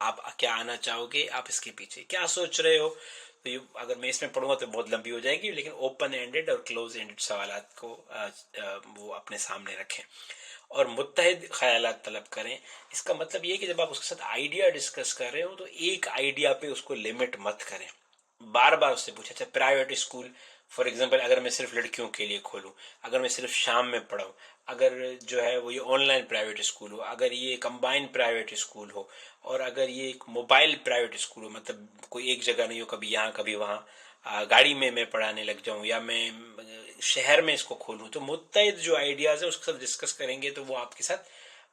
آپ کیا آنا چاہو گے, آپ اس کے پیچھے کیا سوچ رہے ہو. تو یہ اگر میں اس میں پڑھوں گا تو بہت لمبی ہو جائے گی, لیکن اوپن اینڈڈ اور کلوز اینڈڈ سوالات کو وہ اپنے سامنے رکھیں اور متحد خیالات طلب کریں. اس کا مطلب یہ ہے کہ جب آپ اس کے ساتھ آئیڈیا ڈسکس کر رہے ہو تو ایک آئیڈیا پہ اس کو لمٹ مت کریں, بار بار اس سے پوچھیں. اچھا پرائیویٹ اسکول فار ایگزامپل اگر میں صرف لڑکیوں کے لیے کھولوں, اگر میں صرف شام میں پڑھاؤں, اگر جو ہے وہ یہ آن لائن پرائیویٹ اسکول ہو, اگر یہ کمبائن پرائیویٹ اسکول ہو, اور اگر یہ ایک موبائل پرائیویٹ اسکول ہو, مطلب کوئی ایک جگہ نہیں ہو, کبھی یہاں کبھی وہاں, گاڑی میں پڑھانے لگ جاؤں یا میں شہر میں اس کو کھولوں, تو متعدد جو آئیڈیاز ہیں اس کے ساتھ ڈسکس کریں گے تو وہ آپ کے ساتھ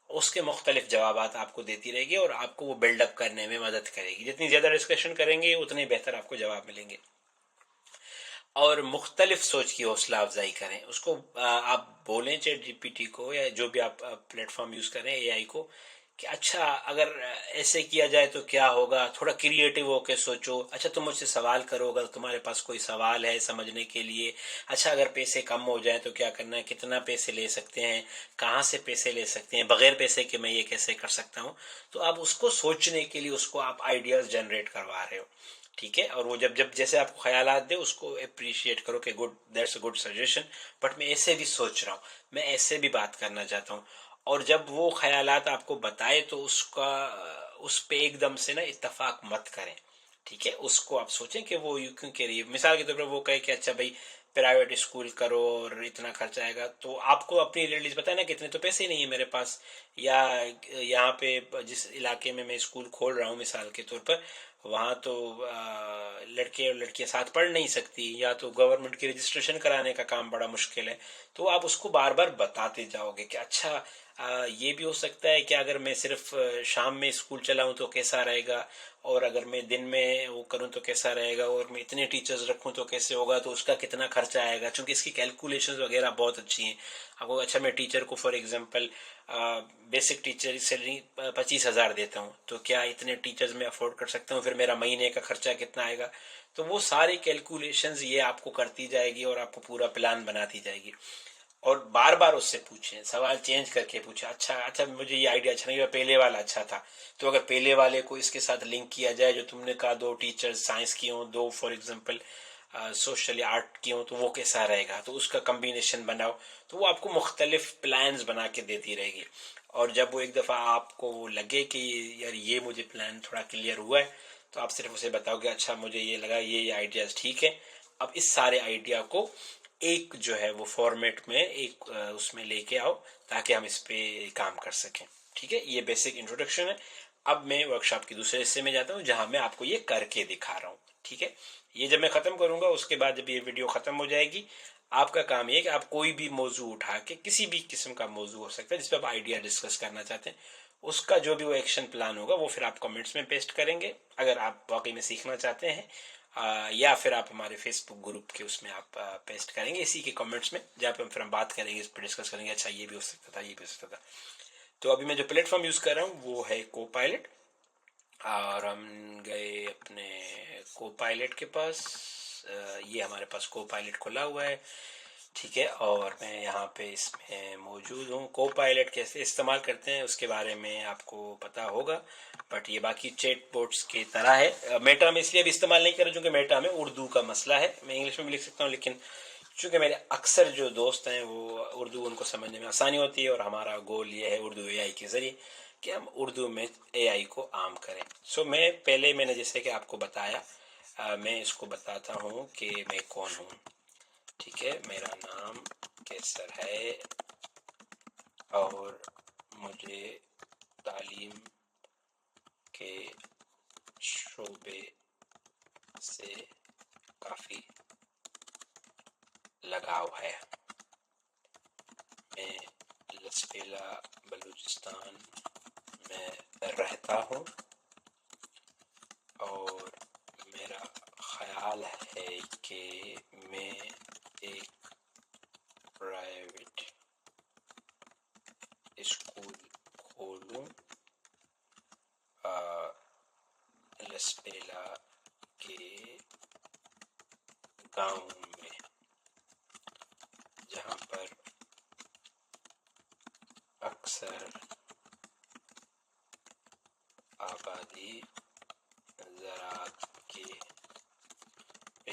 اس کے مختلف جوابات آپ کو دیتی رہے گی اور آپ کو وہ بلڈ اپ کرنے میں مدد کرے گی. جتنی زیادہ ڈسکشن کریں گے اتنے بہتر آپ کو جواب ملیں گے. اور مختلف سوچ کی حوصلہ افزائی کریں. اس کو آپ بولیں چیٹ جی پی ٹی کو یا جو بھی آپ پلیٹ فارم یوز کریں اے آئی کو کہ اچھا اگر ایسے کیا جائے تو کیا ہوگا, تھوڑا کریٹیو ہو کے سوچو. اچھا تم مجھ سے سوال کرو اگر تمہارے پاس کوئی سوال ہے سمجھنے کے لیے. اچھا اگر پیسے کم ہو جائیں تو کیا کرنا ہے, کتنا پیسے لے سکتے ہیں, کہاں سے پیسے لے سکتے ہیں, بغیر پیسے کے میں یہ کیسے کر سکتا ہوں. تو آپ اس کو سوچنے کے لیے اس کو آپ آئیڈیاز جنریٹ کروا رہے ہو, ٹھیک ہے. اور وہ جب جیسے آپ کو خیالات دے اس کو اپریشیٹ کرو کہ good, that's a good suggestion, but میں ایسے بھی سوچ رہا ہوں, میں ایسے بھی بات کرنا چاہتا ہوں. اور جب وہ خیالات آپ کو بتائے تو اس پہ ایک دم سے نا اتفاق مت کریں, ٹھیک ہے. اس کو آپ سوچیں کہ وہ یوں کیوں کہہ رہی ہے. مثال کے طور پر وہ کہے کہ اچھا بھائی پرائیویٹ اسکول کرو اور اتنا خرچہ آئے گا, تو آپ کو اپنی ریلیز بتائیں نا کہ اتنے تو پیسے ہی نہیں ہیں میرے پاس, یا یہاں پہ جس علاقے میں میں اسکول کھول رہا ہوں مثال کے طور پر وہاں تو لڑکے اور لڑکیاں ساتھ پڑھ نہیں سکتی, یا تو گورنمنٹ کی رجسٹریشن کرانے کا کام بڑا مشکل ہے. تو آپ اس کو بار بار بتاتے جاؤ گے کہ اچھا یہ بھی ہو سکتا ہے کہ اگر میں صرف شام میں اسکول چلاؤں تو کیسا رہے گا, اور اگر میں دن میں وہ کروں تو کیسا رہے گا, اور میں اتنے ٹیچرز رکھوں تو کیسے ہوگا, تو اس کا کتنا خرچہ آئے گا. چونکہ اس کی کیلکولیشنز وغیرہ بہت اچھی ہیں. اب وہ اچھا میں ٹیچر کو for example basic teacher salary 25,000 دیتا ہوں, تو کیا اتنے ٹیچرز میں افورڈ کر سکتا ہوں, پھر میرا مہینے کا خرچہ کتنا آئے گا. تو وہ ساری کیلکولیشنز یہ آپ کو کرتی جائے گی اور آپ کو پورا پلان بناتی جائے گی. اور بار بار اس سے پوچھیں, سوال چینج کر کے پوچھیں. اچھا مجھے یہ آئیڈیا اچھا نہیں ہوا, پہلے والا اچھا تھا, تو اگر پہلے والے کو اس کے ساتھ لنک کیا جائے, جو تم نے کہا 2 ٹیچرز سائنس کی ہوں, 2 فار ایگزامپل سوشل آرٹ کی ہوں, تو وہ کیسا رہے گا, تو اس کا کمبینیشن بناؤ. تو وہ آپ کو مختلف پلانز بنا کے دیتی رہے گی. اور جب وہ ایک دفعہ آپ کو لگے کہ یار یہ مجھے پلان تھوڑا کلیئر ہوا ہے, تو آپ صرف اسے بتاؤ کہ اچھا مجھے یہ لگا یہ آئیڈیاز ٹھیک ہے. اب اس سارے آئیڈیا کو ایک جو ہے وہ فارمیٹ میں ایک اس میں لے کے آؤ تاکہ ہم اس پہ کام کر سکیں, ٹھیک ہے. یہ بیسک انٹروڈکشن ہے. اب میں ورکشاپ کے دوسرے حصے میں جاتا ہوں جہاں میں آپ کو یہ کر کے دکھا رہا ہوں, ٹھیک ہے. یہ جب میں ختم کروں گا اس کے بعد جب یہ ویڈیو ختم ہو جائے گی, آپ کا کام یہ ہے کہ آپ کوئی بھی موضوع اٹھا کے, کسی بھی قسم کا موضوع ہو سکتا ہے جس پہ آپ آئیڈیا ڈسکس کرنا چاہتے ہیں, اس کا جو بھی وہ ایکشن پلان ہوگا وہ پھر آپ کمنٹس میں پیسٹ کریں گے اگر آپ واقعی میں سیکھنا چاہتے ہیں, یا پھر آپ ہمارے فیس بک گروپ کے اس میں آپ پیسٹ کریں گے اسی کے کمنٹس میں, جہاں پہ پھر ہم بات کریں گے, اس پہ ڈسکس کریں گے. اچھا یہ بھی ہو سکتا تھا, یہ بھی ہو سکتا تھا. تو ابھی میں جو پلیٹ فارم یوز کر رہا ہوں وہ ہے کو پائلٹ, اور ہم گئے اپنے کو پائلٹ کے پاس. یہ ہمارے پاس کو پائلٹ کھلا ہوا ہے, ٹھیک ہے. اور میں یہاں پہ اس میں موجود ہوں. کو پائلٹ کیسے استعمال کرتے ہیں اس کے بارے میں آپ کو پتا ہوگا, بٹ یہ باقی چیٹ بوٹس کی طرح ہے. میٹا میں اس لیے بھی استعمال نہیں کر رہا چونکہ میٹا میں اردو کا مسئلہ ہے. میں انگلش میں بھی لکھ سکتا ہوں, لیکن چونکہ میرے اکثر جو دوست ہیں وہ اردو ان کو سمجھنے میں آسانی ہوتی ہے, اور ہمارا گول یہ ہے اردو اے آئی کے ذریعے کہ ہم اردو میں اے آئی کو عام کریں. میں نے جیسے کہ آپ کو بتایا, میں اس کو بتاتا ہوں کہ میں کون ہوں, ٹھیک ہے. میرا نام کیسر ہے اور مجھے تعلیم کے شعبے سے کافی لگاؤ ہے. میں لسپیلا بلوچستان میں رہتا ہوں, اور میرا خیال ہے کہ میں ایک پرائیویٹ اسکول کھولوں لسپیلا کے گاؤں میں, جہاں پر اکثر آبادی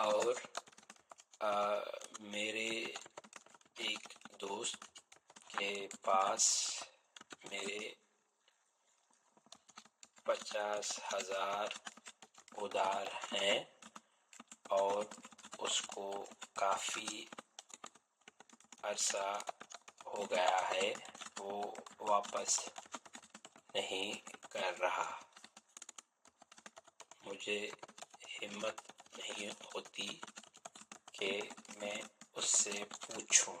اور میرے ایک دوست کے پاس میرے 50,000 ادھار ہیں اور اس کو کافی عرصہ ہو گیا ہے وہ واپس نہیں کر رہا. مجھے ہمت نہیں ہوتی کہ میں اس سے پوچھوں.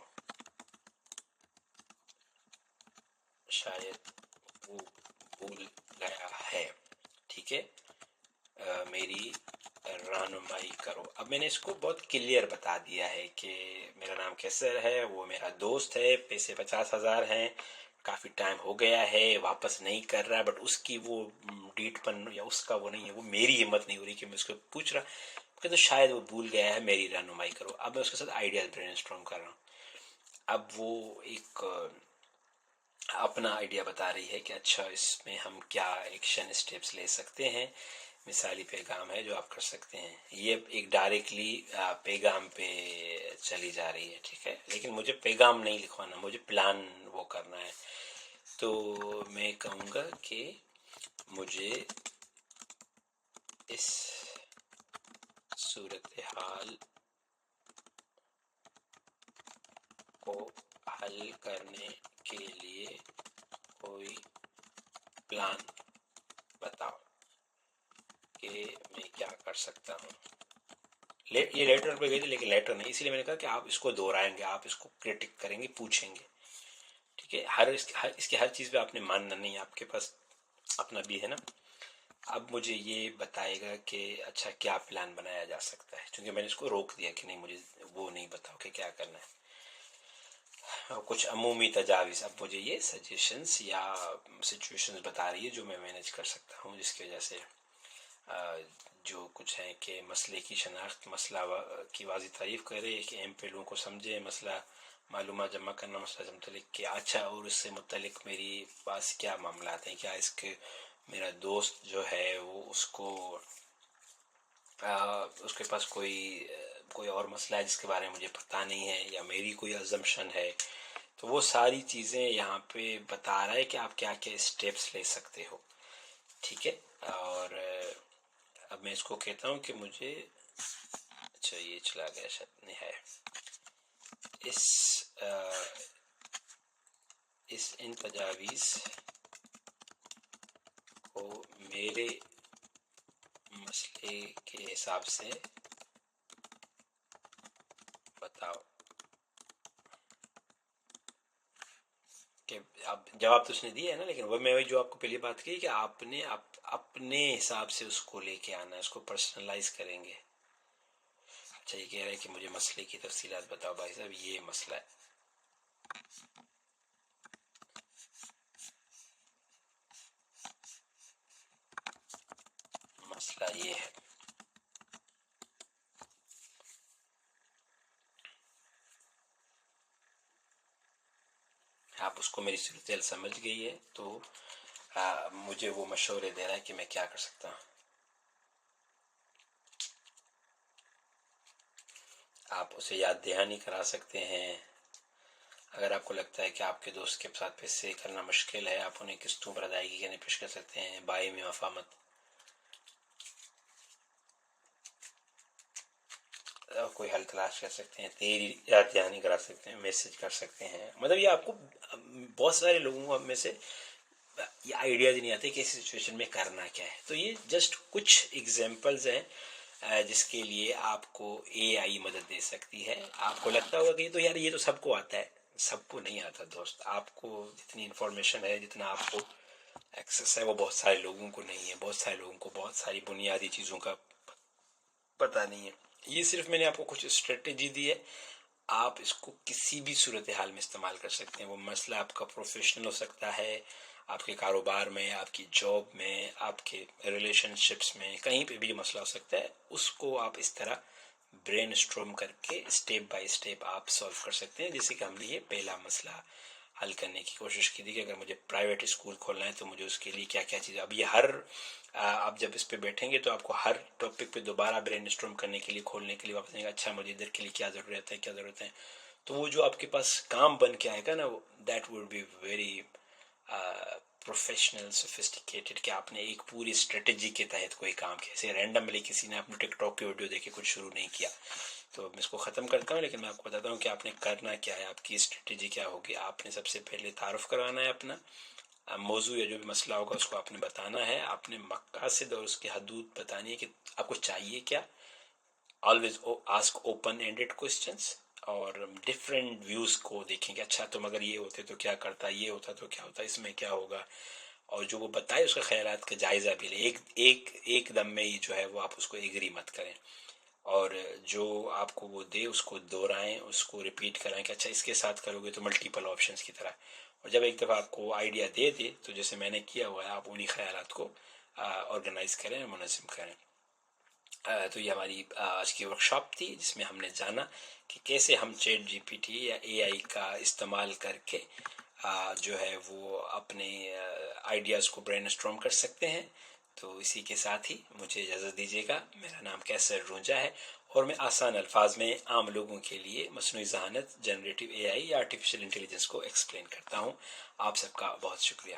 شاید وہ بھول گیا ہے. ٹھیک ہے، میری رہنمائی کرو. اب میں نے اس کو بہت کلیئر بتا دیا ہے کہ میرا نام کیسر ہے، وہ میرا دوست ہے، پیسے 50,000 ہیں، کافی ٹائم ہو گیا ہے، واپس نہیں کر رہا، بٹ اس کی وہ ڈیٹ پن یا اس کا وہ نہیں ہے، وہ میری ہمت نہیں ہو رہی کہ میں اس کو پوچھ رہا کہ تو شاید وہ بھول گیا ہے، میری رہنمائی کرو. اب میں اس کے ساتھ آئیڈیاز برین اسٹارم کر رہا ہوں. اب وہ ایک اپنا آئیڈیا بتا رہی ہے کہ اچھا اس میں ہم کیا ایکشن اسٹیپس لے سکتے ہیں، مثالی پیغام ہے جو آپ کر سکتے ہیں. یہ ایک ڈائریکٹلی پیغام پہ چلی جا رہی ہے. ٹھیک ہے، لیکن مجھے پیغام نہیں لکھوانا، مجھے پلان وہ کرنا ہے. تو میں کہوں گا کہ مجھے اس صورتحال کو حل کرنے کے لیے کوئی پلان بتاؤ کہ میں کیا کر سکتا ہوں. یہ لیٹر پہ گئی تھی لیکن لیٹر نہیں، اسی لیے میں نے کہا کہ آپ اس کو دہرائیں گے، آپ اس کو کرٹک کریں گے، پوچھیں گے. ٹھیک ہے، اس کی ہر چیز پہ آپ نے ماننا نہیں ہے، آپ کے پاس اپنا بھی ہے نا. اب مجھے یہ بتائے گا کہ اچھا کیا پلان بنایا جا سکتا ہے، چونکہ میں نے اس کو روک دیا کہ نہیں مجھے وہ نہیں بتاؤ کہ کیا کرنا ہے. کچھ عمومی تجاویز، اب مجھے یہ سجیشنز یا سچویشنز بتا رہی ہے جو میں مینیج کر سکتا ہوں، جس کی وجہ سے جو کچھ ہیں کہ مسئلے کی شناخت، مسئلہ کی واضح تعریف کرے، کہ اہم پہلوؤں کو سمجھے، مسئلہ معلومات جمع کرنا، مسئلہ سے متعلق کہ اچھا اور اس سے متعلق میری پاس کیا معاملات ہیں، کیا اس کے میرا دوست جو ہے وہ اس کے پاس کوئی اور مسئلہ ہے جس کے بارے میں مجھے پتہ نہیں ہے، یا میری کوئی ازمپشن ہے. تو وہ ساری چیزیں یہاں پہ بتا رہا ہے کہ آپ کیا کیا اسٹیپس لے سکتے ہو. ٹھیک ہے، اور اب میں اس کو کہتا ہوں کہ مجھے اچھا یہ چلا گیا شاید نہیں ہے ان تجاویز کو میرے مسئلے کے حساب سے بتاؤ. کہ اب جواب تو اس نے دیا ہے نا، لیکن وہ میں جو آپ کو پہلی بات کی کہ آپ نے اپنے حساب سے اس کو لے کے آنا ہے، اس کو پرسنلائز کریں گے. اچھا یہ کہہ رہے ہیں کہ مجھے مسئلے کی تفصیلات بتاؤ بھائی صاحب، یہ مسئلہ ہے. مسئلہ یہ ہے. آپ اس کو میری صورتحال سمجھ گئی ہے تو مجھے وہ مشورے دے رہا ہے کہ میں کیا کر سکتا ہوں. آپ اسے یاد دہانی کرا سکتے ہیں. اگر آپ کو لگتا ہے کہ آپ کے دوست کے ساتھ پیسے کرنا مشکل ہے، آپ انہیں قسطوں پر ادائیگی کرنے پیش کر سکتے ہیں. بائی میں مفاہمت، کوئی حل تلاش کر سکتے ہیں، تیری یاد دہانی کرا سکتے ہیں، میسج کر سکتے ہیں. مطلب یہ آپ کو بہت سارے لوگوں میں سے یہ آئیڈیاز نہیں آتے کہ اس سچویشن میں کرنا کیا ہے. تو یہ جسٹ کچھ ایگزامپلز ہیں جس کے لیے آپ کو اے آئی مدد دے سکتی ہے. آپ کو لگتا ہوگا کہ یہ تو یار یہ تو سب کو آتا ہے، سب کو نہیں آتا دوست. آپ کو جتنی انفارمیشن ہے، جتنا آپ کو ایکسیس ہے، وہ بہت سارے لوگوں کو نہیں ہے. بہت سارے لوگوں کو بہت ساری بنیادی چیزوں کا پتہ نہیں ہے. یہ صرف میں نے آپ کو کچھ اسٹریٹجی دی ہے، آپ اس کو کسی بھی صورتحال میں استعمال کر سکتے ہیں. وہ مسئلہ آپ کا پروفیشنل ہو سکتا ہے، آپ کے کاروبار میں، آپ کی جاب میں، آپ کے ریلیشن شپس میں، کہیں پہ بھی مسئلہ ہو سکتا ہے. اس کو آپ اس طرح برین اسٹروم کر کے اسٹیپ بائی اسٹیپ آپ سالو کر سکتے ہیں. جیسے کہ ہم نے یہ پہلا مسئلہ حل کرنے کی کوشش کی تھی کہ اگر مجھے پرائیویٹ اسکول کھولنا ہے تو مجھے اس کے لیے کیا کیا چیزیں. اب یہ آپ جب اس پہ بیٹھیں گے تو آپ کو ہر ٹاپک پہ دوبارہ برین اسٹارم کرنے کے لیے, کھولنے کے لیے واپس آئیں گے, اچھا مجھے ادھر کے لیے کیا ضرورت ہے, کیا ضرورت ہے. تو وہ جو آپ کے پاس کام بن کے آئے گا نا, that would be very professional sophisticated, کہ آپ نے ایک پوری اسٹریٹجی کے تحت کوئی کام کیا. ایسے رینڈملی کسی نے اپنے ٹک ٹاک کی ویڈیو دیکھ کے کچھ شروع نہیں کیا. تو میں اس کو ختم کرتا ہوں, لیکن میں آپ کو بتاتا ہوں کہ آپ نے کرنا کیا ہے, آپ کی اسٹریٹجی کیا ہوگی. آپ نے سب سے پہلے تعارف کروانا ہے اپنا موضوع یا جو بھی مسئلہ ہوگا اس کو آپ نے بتانا ہے. آپ نے مقاصد اور اس کی حدود بتانی ہے کہ آپ کو چاہیے کیا. Always ask open ended questions, اور ڈفرینٹ ویوز کو دیکھیں کہ اچھا تم اگر یہ ہوتے تو کیا کرتا, یہ ہوتا تو کیا ہوتا, اس میں کیا ہوگا. اور جو وہ بتائے اس کے خیالات کا جائزہ بھی لیں. ایک دم میں ہی جو ہے وہ آپ اس کو ایگری مت کریں, اور جو آپ کو وہ دے اس کو دہرائیں, اس کو ریپیٹ کرائیں کہ اچھا اس کے ساتھ کرو گے تو ملٹیپل آپشنس کی طرح. اور جب ایک دفعہ آپ کو آئیڈیا دے دے تو جیسے میں نے کیا ہوا ہے, آپ انہی خیالات کو آرگنائز کریں, منظم کریں. تو یہ ہماری آج کی ورک شاپ تھی, جس میں ہم نے جانا کہ کیسے ہم چیٹ جی پی ٹی یا اے آئی کا استعمال کر کے جو ہے وہ اپنے آئیڈیاز کو برین اسٹارم کر سکتے ہیں. تو اسی کے ساتھ ہی مجھے اجازت دیجیے گا. میرا نام کیسر رونجا ہے, اور میں آسان الفاظ میں عام لوگوں کے لیے مصنوعی ذہانت, جنریٹو اے آئی یا آرٹیفیشیل انٹیلیجنس کو ایکسپلین کرتا ہوں. آپ سب کا بہت شکریہ.